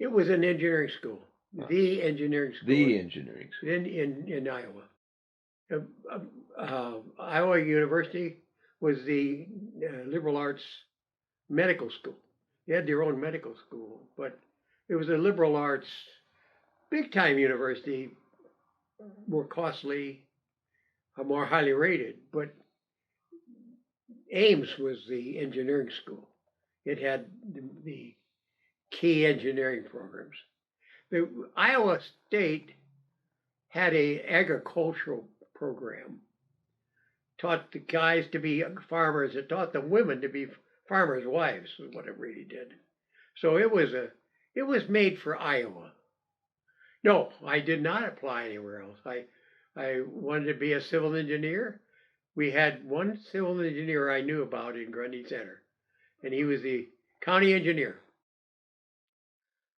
It was an engineering school, the engineering school. The engineering school. In Iowa. Iowa University was the liberal arts medical school. They had their own medical school, but it was a liberal arts, big time university, more costly, more highly rated. But Ames was the engineering school. It had the key engineering programs. The Iowa State had a agricultural program, taught the guys to be farmers. It taught the women to be farmers' wives, is what it really did. So it was made for Iowa. No, I did not apply anywhere else. I wanted to be a civil engineer. We had one civil engineer I knew about in Grundy Center, and he was the county engineer.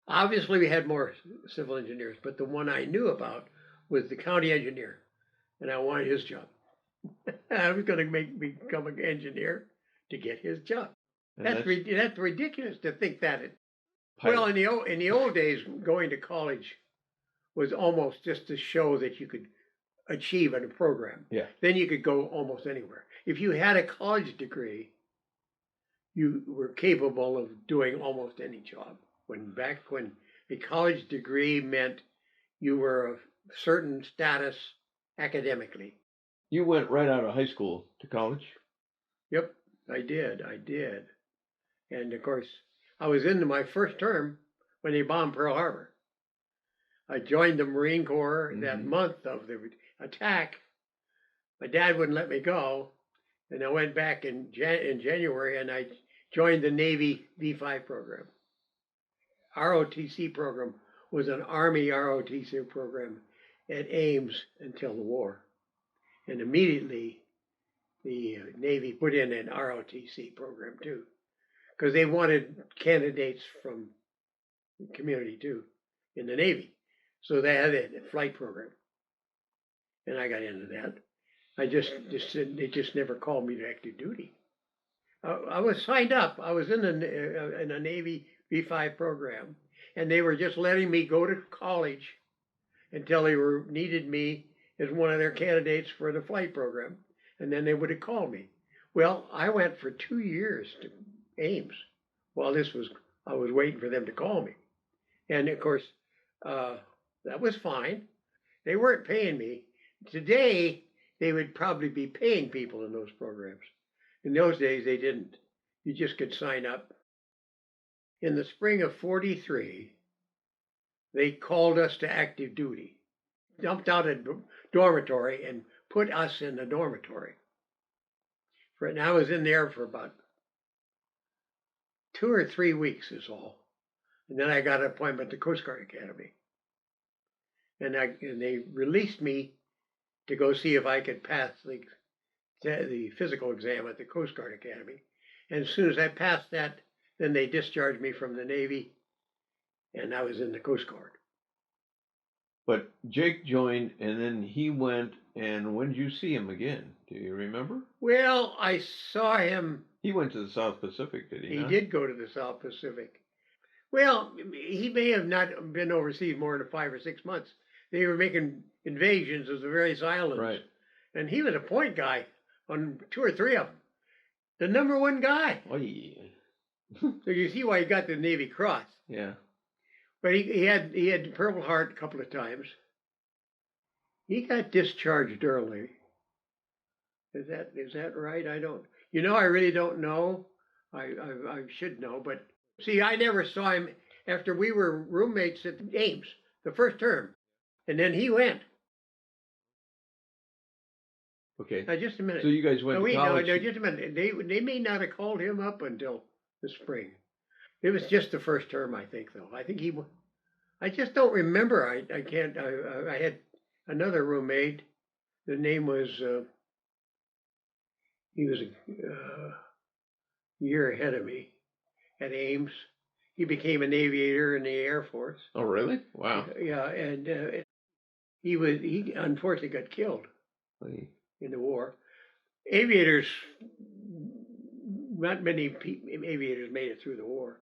Obviously, we had more civil engineers, but the one I knew about was the county engineer, and I wanted his job. I was going to become an engineer to get his job. That's ridiculous to think that. Well, in the old days, going to college was almost just to show that you could achieve in a program. Yeah. Then you could go almost anywhere. If you had a college degree, you were capable of doing almost any job. Back when a college degree meant you were of certain status academically. You went right out of high school to college? Yep, I did. And of course, I was into my first term when they bombed Pearl Harbor. I joined the Marine Corps that month of the attack. My dad wouldn't let me go, and I went back in January, and I joined the Navy V5 program. ROTC program was an Army ROTC program at Ames until the war. And immediately the Navy put in an ROTC program too, because they wanted candidates from the community too in the Navy. So they had a flight program. And I got into that. They just never called me to active duty. I was signed up. I was in a Navy V5 program, and they were just letting me go to college until they needed me as one of their candidates for the flight program, and then they would have called me. Well, I went for 2 years to Ames while I was waiting for them to call me. And of course, that was fine. They weren't paying me. Today, they would probably be paying people in those programs. In those days, they didn't. You just could sign up. In the spring of '43, they called us to active duty, dumped out a dormitory and put us in the dormitory. And I was in there for about 2 or 3 weeks is all. And then I got an appointment to Coast Guard Academy. And they released me to go see if I could pass the physical exam at the Coast Guard Academy. And as soon as I passed that, then they discharged me from the Navy, and I was in the Coast Guard. But Jake joined, and then he went, and when did you see him again? Do you remember? Well, I saw him. He went to the South Pacific, did he not? He did go to the South Pacific. Well, he may have not been overseas more than 5 or 6 months. They were making invasions of the various islands. Right. And he was a point guy on 2 or 3 of them. The number one guy. Oh, yeah. So you see why he got the Navy Cross. Yeah. But he had Purple Heart a couple of times. He got discharged early. Is that right? I don't. I really don't know. I should know, but see, I never saw him after we were roommates at Ames the first term, and then he went. Okay. Now, just a minute. So you guys went to college? No, just a minute. They may not have called him up until the spring. It was just the first term, I think, though. I just don't remember. I can't. I had another roommate. The name was. He was a year ahead of me at Ames. He became an aviator in the Air Force. Oh, really? Wow. Yeah, and he unfortunately got killed in the war. Aviators, not many aviators made it through the war.